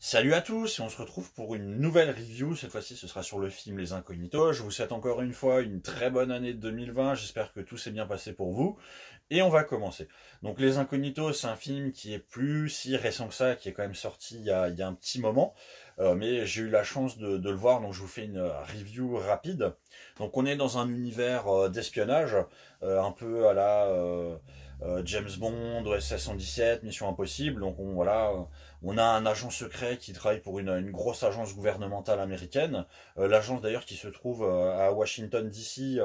Salut à tous, et on se retrouve pour une nouvelle review. Cette fois-ci, ce sera sur le film Les Incognitos. Je vous souhaite encore une fois une très bonne année 2020. J'espère que tout s'est bien passé pour vous. Et on va commencer. Donc, Les Incognitos, c'est un film qui est plus si récent que ça, qui est quand même sorti il y a un petit moment. Mais j'ai eu la chance de le voir, donc je vous fais une review rapide. Donc, on est dans un univers d'espionnage, un peu à la James Bond, OSS 117, Mission Impossible. Donc, on a un agent secret qui travaille pour une grosse agence gouvernementale américaine. L'agence d'ailleurs qui se trouve à Washington DC,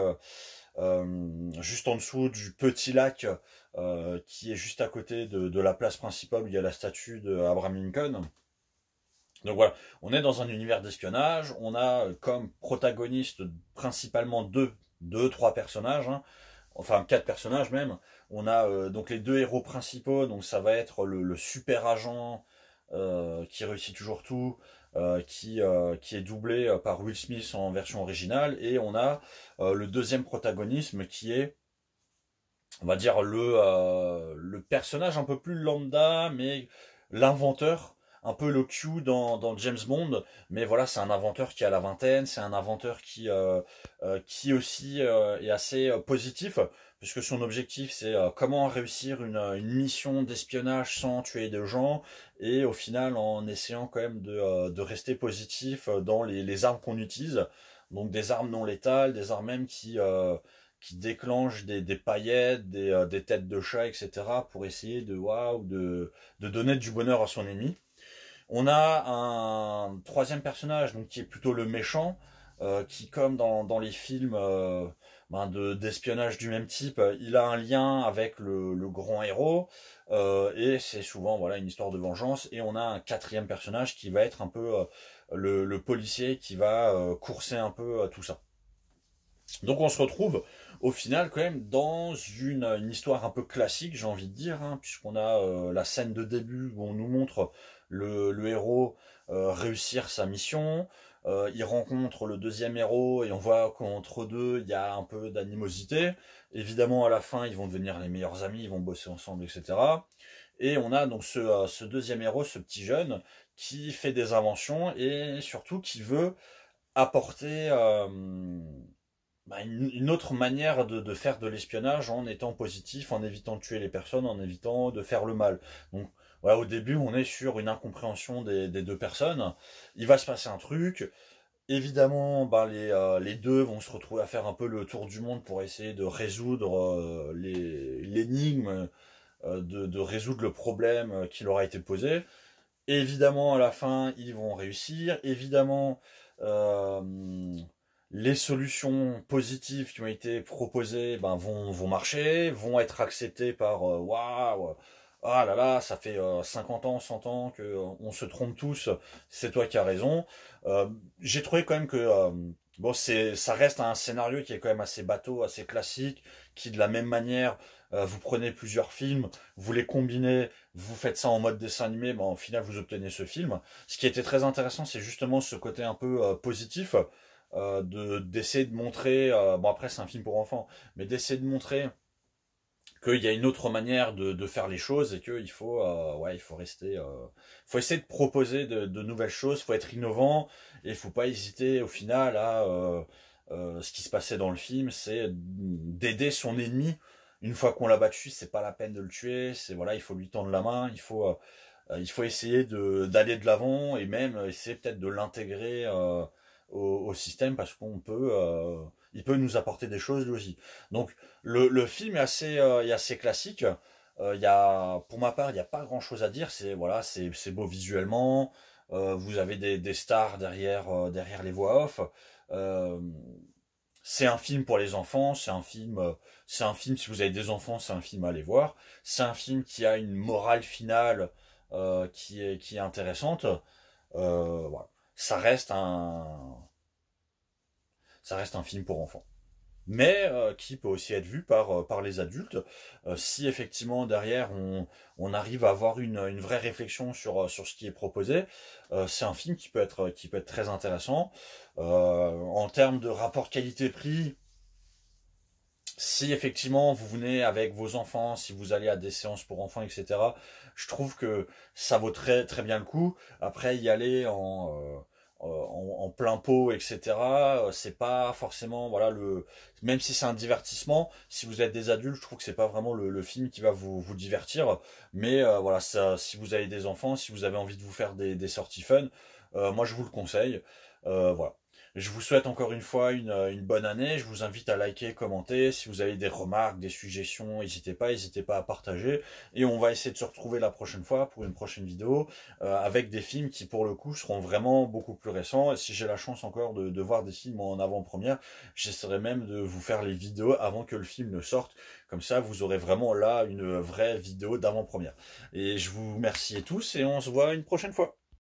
juste en dessous du petit lac qui est juste à côté de la place principale où il y a la statue d'Abraham Lincoln. Donc voilà, on est dans un univers d'espionnage. On a comme protagonistes principalement trois personnages, hein, enfin quatre personnages même. On a donc les deux héros principaux, donc ça va être le super agent qui réussit toujours tout, qui est doublé par Will Smith en version originale, et on a le deuxième protagonisme qui est, on va dire, le personnage un peu plus lambda, mais l'inventeur, un peu le Q dans James Bond, mais voilà, c'est un inventeur qui a la vingtaine, c'est un inventeur qui aussi est assez positif, puisque son objectif c'est comment réussir une mission d'espionnage sans tuer de gens, et au final en essayant quand même de rester positif dans les armes qu'on utilise, donc des armes non létales, des armes même qui déclenchent des paillettes, des têtes de chat, etc., pour essayer de donner du bonheur à son ennemi. On a un troisième personnage donc qui est plutôt le méchant, qui comme dans les films d'espionnage du même type, il a un lien avec le grand héros, et c'est souvent voilà une histoire de vengeance. Et on a un quatrième personnage qui va être un peu le policier qui va courser un peu tout ça. Donc on se retrouve au final quand même dans une histoire un peu classique, j'ai envie de dire, hein, puisqu'on a la scène de début où on nous montre le héros réussir sa mission. Il rencontre le deuxième héros et on voit qu'entre deux il y a un peu d'animosité. Évidemment à la fin ils vont devenir les meilleurs amis, ils vont bosser ensemble, etc. Et on a donc ce deuxième héros, ce petit jeune, qui fait des inventions et surtout qui veut apporter une autre manière de faire de l'espionnage en étant positif, en évitant de tuer les personnes, en évitant de faire le mal. Donc voilà, au début on est sur une incompréhension des deux personnes. Il va se passer un truc. Évidemment, les deux vont se retrouver à faire un peu le tour du monde pour essayer de résoudre l'énigme, de résoudre le problème qui leur a été posé. Évidemment, à la fin, ils vont réussir. Évidemment, euh, les solutions positives qui ont été proposées vont marcher, vont être acceptées par waouh, ah là là, ça fait 50 ans, 100 ans que on se trompe tous, c'est toi qui as raison. J'ai trouvé quand même que bon, ça reste un scénario qui est quand même assez bateau, assez classique, qui de la même manière, vous prenez plusieurs films, vous les combinez, vous faites ça en mode dessin animé, au final vous obtenez ce film. Ce qui était très intéressant, c'est justement ce côté un peu positif, d'essayer de montrer, bon après c'est un film pour enfants, mais d'essayer de montrer qu'il y a une autre manière de faire les choses et qu'il faut, il faut rester, faut essayer de proposer de nouvelles choses, faut être innovant et il faut pas hésiter au final à ce qui se passait dans le film, c'est d'aider son ennemi. Une fois qu'on l'a battu, c'est pas la peine de le tuer, c'est voilà, il faut lui tendre la main, il faut essayer d'aller de l'avant et même essayer peut-être de l'intégrer au système parce qu'on peut, il peut nous apporter des choses lui aussi. Donc le film est assez classique. Pour ma part, il n'y a pas grand-chose à dire. C'est voilà, c'est beau visuellement. Vous avez des stars derrière les voix off. Euh, c'est un film pour les enfants. C'est un film si vous avez des enfants, c'est un film à aller voir. C'est un film qui a une morale finale qui est intéressante. Voilà. Ça reste ça reste un film pour enfants, mais qui peut aussi être vu par les adultes, si effectivement derrière on arrive à avoir une vraie réflexion sur ce qui est proposé. C'est un film qui peut être très intéressant. En termes de rapport qualité-prix, si effectivement vous venez avec vos enfants, si vous allez à des séances pour enfants, etc., je trouve que ça vaut très très bien le coup. Après, y aller en plein pot, etc., c'est pas forcément, voilà, même si c'est un divertissement, si vous êtes des adultes, je trouve que c'est pas vraiment le film qui va vous divertir. Mais voilà, ça, si vous avez des enfants, si vous avez envie de vous faire des sorties fun, moi je vous le conseille. Voilà. Je vous souhaite encore une fois une bonne année. Je vous invite à liker, commenter. Si vous avez des remarques, des suggestions, n'hésitez pas à partager. Et on va essayer de se retrouver la prochaine fois pour une prochaine vidéo avec des films qui, pour le coup, seront vraiment beaucoup plus récents. Et si j'ai la chance encore de voir des films en avant-première, j'essaierai même de vous faire les vidéos avant que le film ne sorte. Comme ça, vous aurez vraiment là une vraie vidéo d'avant-première. Et je vous remercie tous et on se voit une prochaine fois.